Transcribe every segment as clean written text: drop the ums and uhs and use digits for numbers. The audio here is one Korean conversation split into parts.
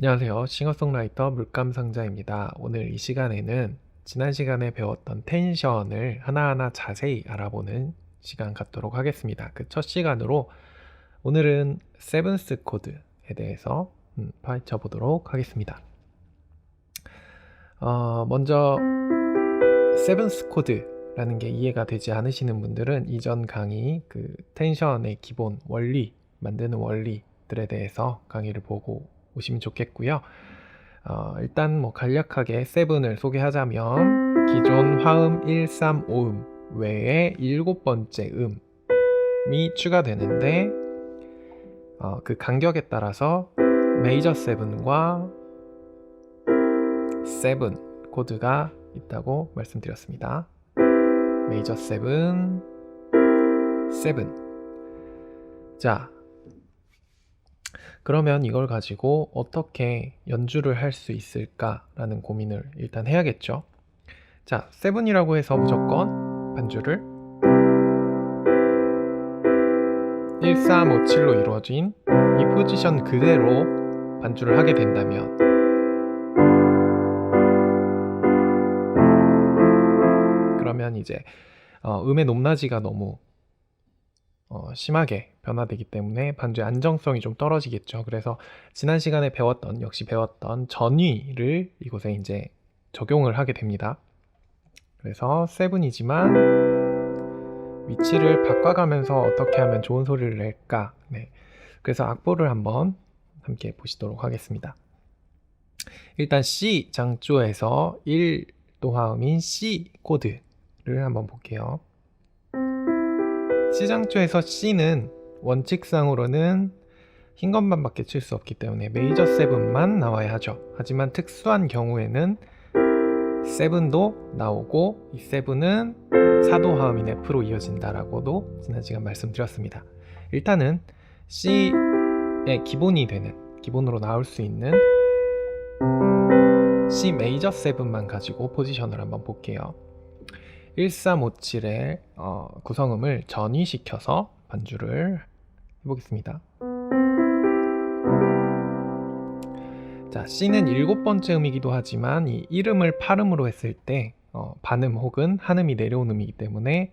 안녕하세요. 싱어송라이터 물감상자입니다. 오늘 이 시간에는 지난 시간에 배웠던 텐션을 하나하나 자세히 알아보는 시간 갖도록 하겠습니다. 그 첫 시간으로 오늘은 세븐스 코드에 대해서 파헤쳐 보도록 하겠습니다. 먼저 세븐스 코드라는 게 이해가 되지 않으시는 분들은 이전 강의 그 텐션의 기본 원리, 만드는 원리들에 대해서 강의를 보고 오시면 좋겠고요. 일단 뭐 간략하게 세븐을 소개하자면 기존 화음 1, 3, 5음 외에 7번째 음이 추가되는데 그 간격에 따라서 메이저 세븐과 세븐 코드가 있다고 말씀드렸습니다. 메이저 세븐, 세븐. 자, 그러면 이걸 가지고 어떻게 연주를 할 수 있을까라는 고민을 일단 해야겠죠. 자, 세븐이라고 해서 무조건 반주를 1, 3, 5, 7로 이루어진 이 포지션 그대로 반주를 하게 된다면 그러면 이제 음의 높낮이가 너무 심하게 변화되기 때문에 반주의 안정성이 좀 떨어지겠죠. 그래서 지난 시간에 역시 배웠던 전위를 이곳에 이제 적용을 하게 됩니다. 그래서 세븐이지만 위치를 바꿔가면서 어떻게 하면 좋은 소리를 낼까? 네. 그래서 악보를 한번 함께 보시도록 하겠습니다. 일단 C 장조에서 1도 화음인 C 코드를 한번 볼게요. C 장조에서 C는 원칙상으로는 흰 것만밖에 칠 수 없기 때문에 메이저 세븐만 나와야 하죠. 하지만 특수한 경우에는 세븐도 나오고 이 세븐은 사도 화음인 F로 이어진다라고도 지난 시간 말씀드렸습니다. 일단은 C의 기본으로 나올 수 있는 C 메이저 세븐만 가지고 포지션을 한번 볼게요. 1357의 구성음을 전위시켜서 반주를 해보겠습니다. 자, C는 7번째 음이기도 하지만 이 1음을 8음으로 했을 때 반음 혹은 한음이 내려온 음이기 때문에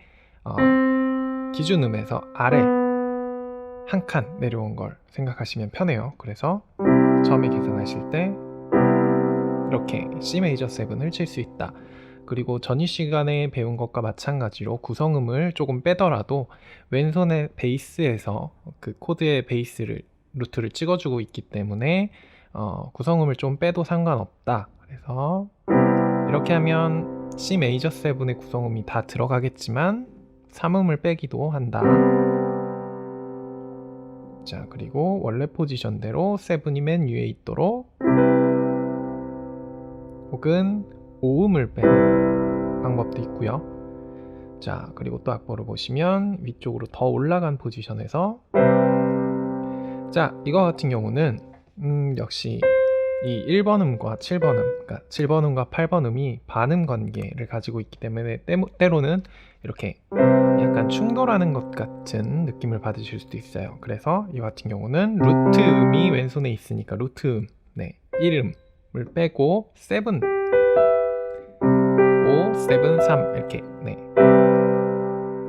기준음에서 아래 한 칸 내려온 걸 생각하시면 편해요. 그래서 처음에 계산하실 때 이렇게 C 메이저 세븐을 칠 수 있다. 그리고 전이 시간에 배운 것과 마찬가지로 구성음을 조금 빼더라도 왼손의 베이스에서 그 코드의 루트를 찍어주고 있기 때문에 구성음을 좀 빼도 상관없다. 그래서 이렇게 하면 C 메이저 세븐의 구성음이 다 들어가겠지만 3음을 빼기도 한다. 자, 그리고 원래 포지션대로 세븐이 맨 위에 있도록 혹은 5음을 빼는 방법도 있고요. 자, 그리고 또 악보를 보시면 위쪽으로 더 올라간 포지션에서 자, 이거 같은 경우는 역시 이 1번 음과 7번 그러니까 7번 음과 8번 음이 반음 관계를 가지고 있기 때문에 때로는 이렇게 약간 충돌하는 것 같은 느낌을 받으실 수도 있어요. 그래서 이 같은 경우는 루트 음이 왼손에 있으니까 루트 음, 1음을 빼고 7 5, 7, 3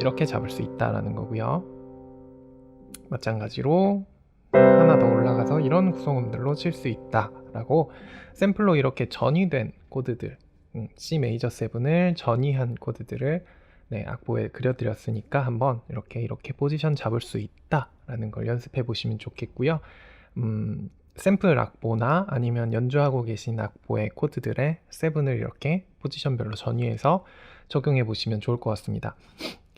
이렇게 잡을 수 있다라는 거고요. 마찬가지로 하나 더 올라가서 이런 구성음들로 칠 수 있다라고 샘플로 이렇게 전이된 코드들 C 메이저 세븐을 전이한 코드들을 악보에 그려드렸으니까 한번 이렇게 포지션 잡을 수 있다라는 걸 연습해 보시면 좋겠고요. 샘플 악보나 아니면 연주하고 계신 악보의 코드들의 세븐을 이렇게 포지션별로 전위해서 적용해 보시면 좋을 것 같습니다.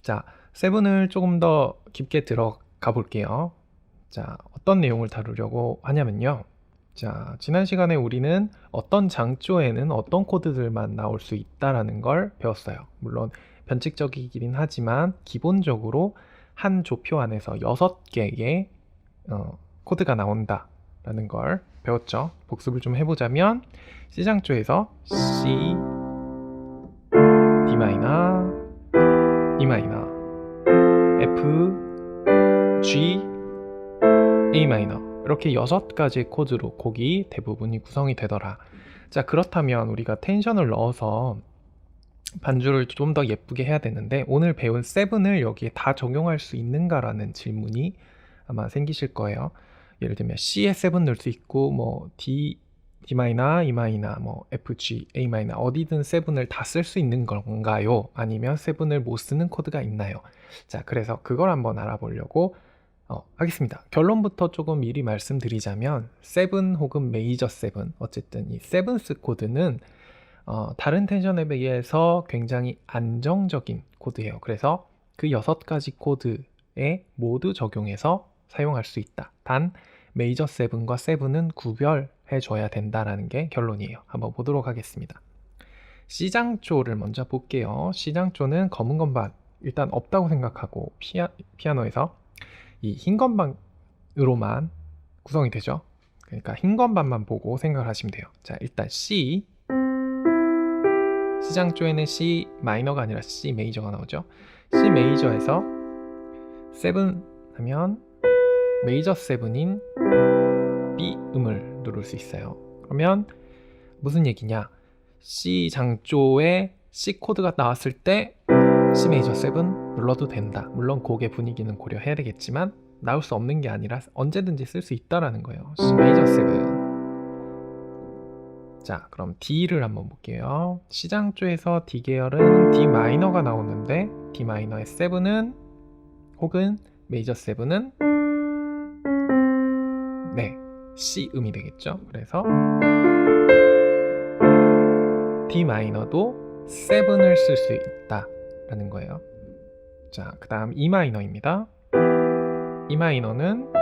자, 세븐을 조금 더 깊게 들어가 볼게요. 자, 어떤 내용을 다루려고 하냐면요. 자, 지난 시간에 우리는 어떤 장조에는 어떤 코드들만 나올 수 있다라는 걸 배웠어요. 물론 변칙적이긴 하지만 기본적으로 한 조표 안에서 6개의 코드가 나온다 라는 걸 배웠죠. 복습을 좀 해보자면 C장조에서 C, D 마이너, E 마이너, F, G, A 마이너 이렇게 6가지 코드로 곡이 대부분이 구성이 되더라. 자, 그렇다면 우리가 텐션을 넣어서 반주를 좀 더 예쁘게 해야 되는데 오늘 배운 세븐을 여기에 다 적용할 수 있는가라는 질문이 아마 생기실 거예요. 예를 들면 C에 세븐 넣을 수 있고 뭐 D 마이너, E 마이너, 뭐 F, G, A 마이너 어디든 세븐을 다 쓸 수 있는 건가요? 아니면 세븐을 못 쓰는 코드가 있나요? 자, 그래서 그걸 한번 알아보려고 하겠습니다. 결론부터 조금 미리 말씀드리자면 세븐 혹은 메이저 세븐 어쨌든 이 세븐스 코드는 다른 텐션에 비해서 굉장히 안정적인 코드예요. 그래서 그 6가지 코드에 모두 적용해서 사용할 수 있다. 단 메이저 세븐과 세븐은 구별해 줘야 된다라는 게 결론이에요. 한번 보도록 하겠습니다. C장조를 먼저 볼게요. C장조는 검은 건반 일단 없다고 생각하고 피아노에서 이 흰 건반으로만 구성이 되죠. 그러니까 흰 건반만 보고 생각을 하시면 돼요. 자, 일단 C장조에는 C 마이너가 아니라 C 메이저가 나오죠. C 메이저에서 세븐 하면 메이저 세븐인 B 음을 누를 수 있어요. 그러면 무슨 얘기냐? C 장조에 C 코드가 나왔을 때 C 메이저 세븐 눌러도 된다. 물론 곡의 분위기는 고려해야 되겠지만 나올 수 없는 게 아니라 언제든지 쓸 수 있다라는 거예요. C 메이저 세븐. 자, 그럼 D를 한번 볼게요. C 장조에서 D 계열은 D 마이너가 나오는데 D 마이너의 세븐은 혹은 메이저 세븐은 네, C 음이 되겠죠. 그래서 D 마이너도 세븐을 쓸 수 있다라는 거예요. 자, 그 다음 E 마이너입니다. E 마이너는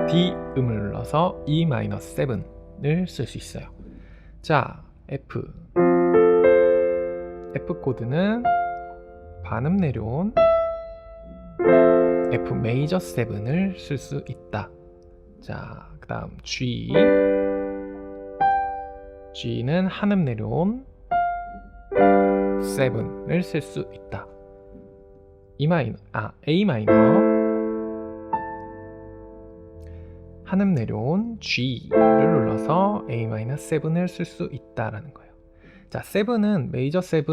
D 음을 눌러서 E 마이너 7을 쓸 수 있어요. 자, F 코드는 반음 내려온 F 메이저 7을 쓸 수 있다. 자, 그 다음 G는 한음 내려온 7을 쓸 수 있다. A 마이너 한음 내려온 G를 눌러서 A 마이너 7을 쓸 수 있다라는 거예요. 자, 7은 메이저 7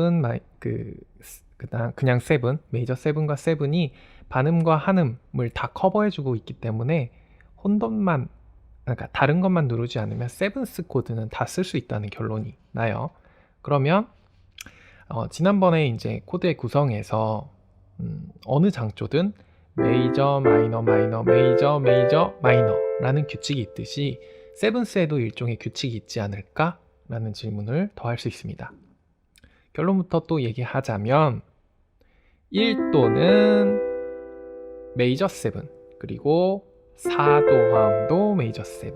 그냥 7 메이저 7과 7이 반음과 한음을 다 커버해주고 있기 때문에 혼돈만 그러니까 다른 것만 누르지 않으면 세븐스 코드는 다 쓸 수 있다는 결론이 나요. 그러면 지난번에 이제 코드의 구성에서 어느 장조든 메이저, 마이너, 마이너, 메이저, 메이저, 마이너라는 규칙이 있듯이 세븐스에도 일종의 규칙이 있지 않을까? 라는 질문을 더 할 수 있습니다. 결론부터 또 얘기하자면 1도는 메이저 7 그리고 4도 화음도 메이저 7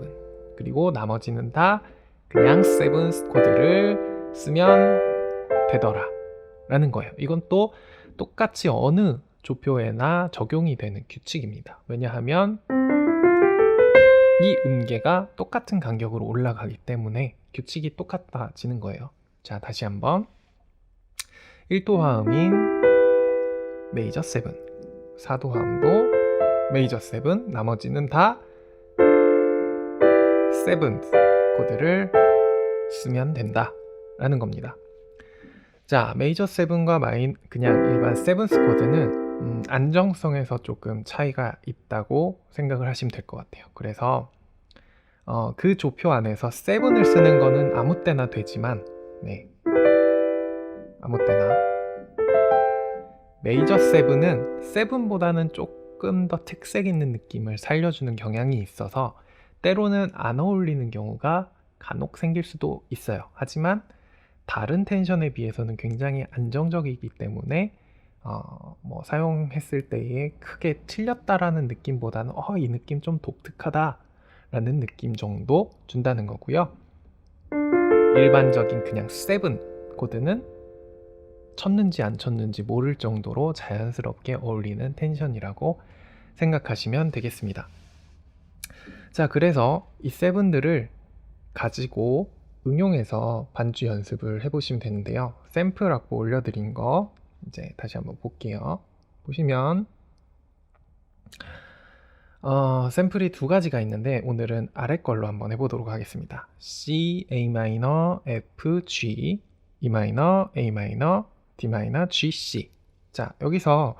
그리고 나머지는 다 그냥 세븐스 코드를 쓰면 되더라 라는 거예요. 이건 또 똑같이 어느 조표에나 적용이 되는 규칙입니다. 왜냐하면 이 음계가 똑같은 간격으로 올라가기 때문에 규칙이 똑같아지는 거예요. 자, 다시 한번 1도 화음인 메이저 7 4도 화음도 메이저 7 나머지는 다 세븐 코드를 쓰면 된다 라는 겁니다. 자, 메이저 7과 그냥 일반 세븐스 코드는 안정성에서 조금 차이가 있다고 생각을 하시면 될 것 같아요. 그래서 그 조표 안에서 7을 쓰는 거는 아무 때나 되지만 아무 때나 메이저 7은 7보다는 조금 더 특색 있는 느낌을 살려주는 경향이 있어서 때로는 안 어울리는 경우가 간혹 생길 수도 있어요. 하지만 다른 텐션에 비해서는 굉장히 안정적이기 때문에 사용했을 때에 크게 틀렸다라는 느낌보다는 이 느낌 좀 독특하다 라는 느낌 정도 준다는 거고요. 일반적인 그냥 7 코드는 쳤는지 안 쳤는지 모를 정도로 자연스럽게 어울리는 텐션이라고 생각하시면 되겠습니다. 자, 그래서 이 7들을 가지고 응용해서 반주 연습을 해보시면 되는데요. 샘플 악보 올려드린 거 이제 다시 한번 볼게요. 보시면 샘플이 두 가지가 있는데 오늘은 아래 걸로 한번 해보도록 하겠습니다. C, A 마이너, F, G, E 마이너, A 마이너, D 마이너, G, C. 자, 여기서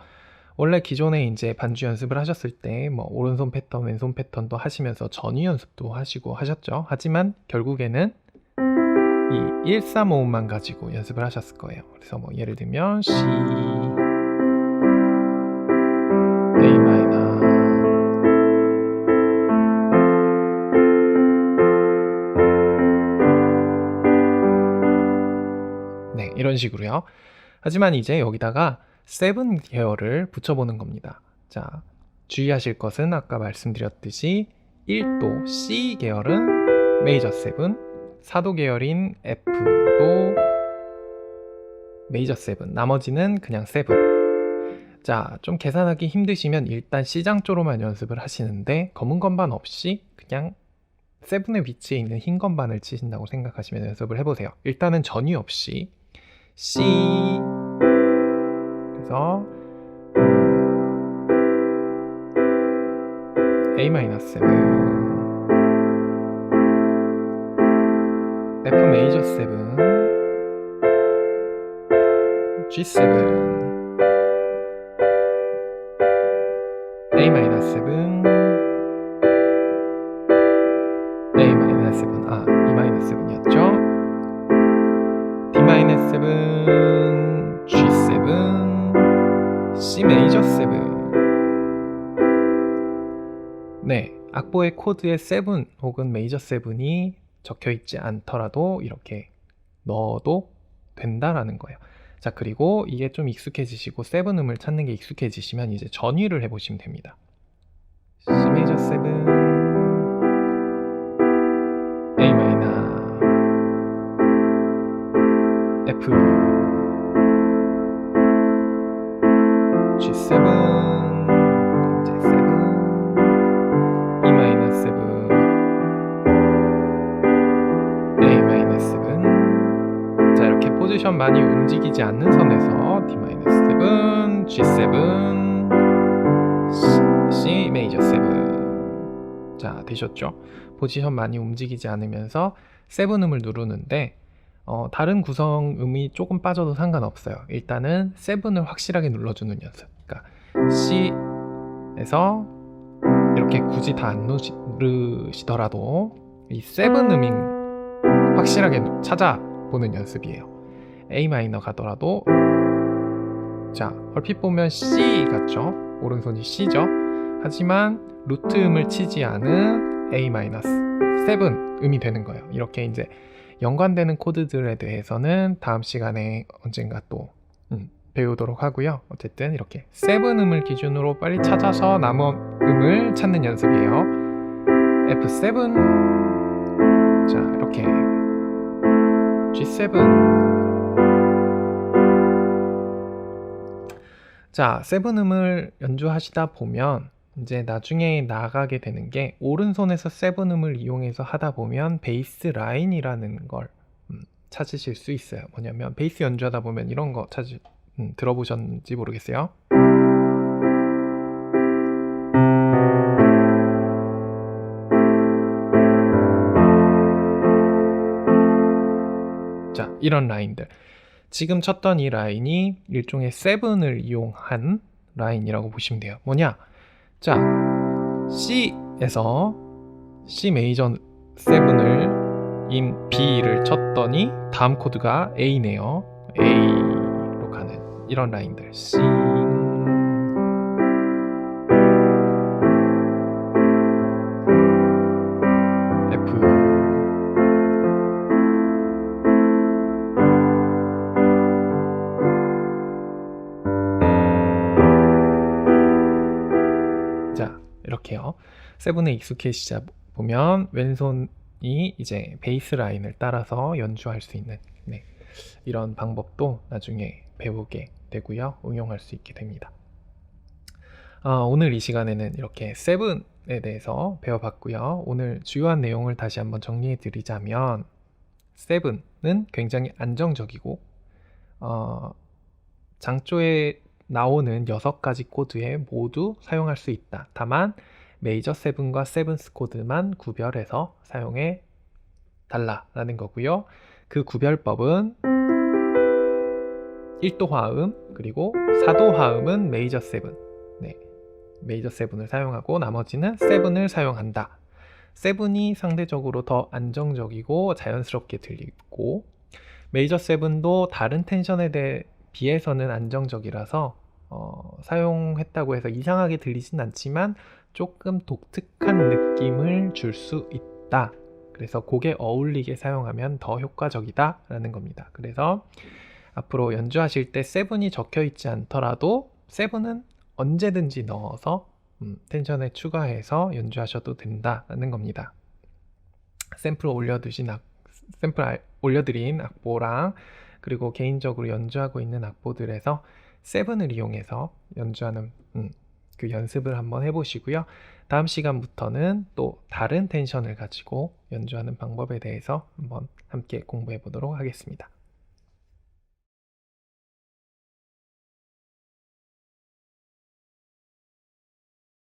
원래 기존에 이제 반주 연습을 하셨을 때 뭐 오른손 패턴, 왼손 패턴도 하시면서 전위 연습도 하시고 하셨죠. 하지만 결국에는 이 1, 3, 5음만 가지고 연습을 하셨을 거예요. 그래서 뭐 예를 들면 C, A 마이너, 네, 이런 식으로요. 하지만 이제 여기다가 7 계열을 붙여보는 겁니다. 자, 주의하실 것은 아까 말씀드렸듯이 1도 C 계열은 메이저 7, 4도 계열인 F도 메이저 7, 나머지는 그냥 7. 자, 좀 계산하기 힘드시면 일단 C장조로만 연습을 하시는데 검은 건반 없이 그냥 7의 위치에 있는 흰 건반을 치신다고 생각하시면 연습을 해보세요. 일단은 전위 없이 C, 그래서 A-7, F 메이저 7, G7, A-7, A-7, E-7이었죠. D-7, G7, C 메이저 7. 네, 악보의 코드에 7 혹은 메이저 7이 적혀 있지 않더라도 이렇게 넣어도 된다라는 거예요. 자, 그리고 이게 좀 익숙해지시고 7음을 찾는 게 익숙해지시면 이제 전위를 해보시면 됩니다. C 메이저 7, A 마이너, F, G7, J7, E-7, A-7. 자, 이렇게 포지션 많이 움직이지 않는 선에서 D-7, G7, C 메이저 7. 자, 되셨죠? 포지션 많이 움직이지 않으면서 7음을 누르는데 다른 구성음이 조금 빠져도 상관없어요. 일단은 7을 확실하게 눌러주는 연습. 그러니까 C에서 이렇게 굳이 다 안 누르시더라도 이 7음인 확실하게 찾아보는 연습이에요. A 마이너 가더라도 자, 얼핏 보면 C 같죠? 오른손이 C죠? 하지만 루트 음을 치지 않은 A 마이너스 7 음이 되는 거예요. 이렇게 이제 연관되는 코드들에 대해서는 다음 시간에 언젠가 또 배우도록 하고요. 어쨌든 이렇게 7음을 기준으로 빨리 찾아서 남은 음을 찾는 연습이에요. F7, 자, 이렇게 G7. 자, 7음을 연주하시다 보면 이제 나중에 나가게 되는 게 오른손에서 7음을 이용해서 하다 보면 베이스 라인이라는 걸 찾으실 수 있어요. 뭐냐면 베이스 연주하다 보면 이런 거 들어보셨는지 모르겠어요. 자, 이런 라인들. 지금 쳤던 이 라인이 일종의 7을 이용한 라인이라고 보시면 돼요. 뭐냐? 자, C에서 C 메이저 7을 인 B를 쳤더니 다음 코드가 A네요. A로 가는 이런 라인들. C, F, 자, 이렇게요. 7에 익숙해지다 보면 왼손이 이제 베이스 라인을 따라서 연주할 수 있는 이런 방법도 나중에 배우게 되고요. 응용할 수 있게 됩니다. 오늘 이 시간에는 이렇게 7에 대해서 배워봤고요. 오늘 주요한 내용을 다시 한번 정리해 드리자면 7은 굉장히 안정적이고 장조에 나오는 6가지 코드에 모두 사용할 수 있다. 다만 메이저 세븐과 세븐스 코드만 구별해서 사용해 달라라는 거고요. 그 구별법은 1도 화음 그리고 4도 화음은 메이저 세븐, 네, 메이저 세븐을 사용하고 나머지는 세븐을 사용한다. 세븐이 상대적으로 더 안정적이고 자연스럽게 들리고 메이저 세븐도 다른 텐션에 비해서는 안정적이라서 사용했다고 해서 이상하게 들리진 않지만 조금 독특한 느낌을 줄 수 있다. 그래서 곡에 어울리게 사용하면 더 효과적이다 라는 겁니다. 그래서 앞으로 연주하실 때 세븐이 적혀 있지 않더라도 세븐은 언제든지 넣어서 텐션에 추가해서 연주하셔도 된다라는 겁니다. 샘플 올려드린 악보랑 그리고 개인적으로 연주하고 있는 악보들에서 세븐을 이용해서 연주하는 그 연습을 한번 해보시고요. 다음 시간부터는 또 다른 텐션을 가지고 연주하는 방법에 대해서 한번 함께 공부해 보도록 하겠습니다.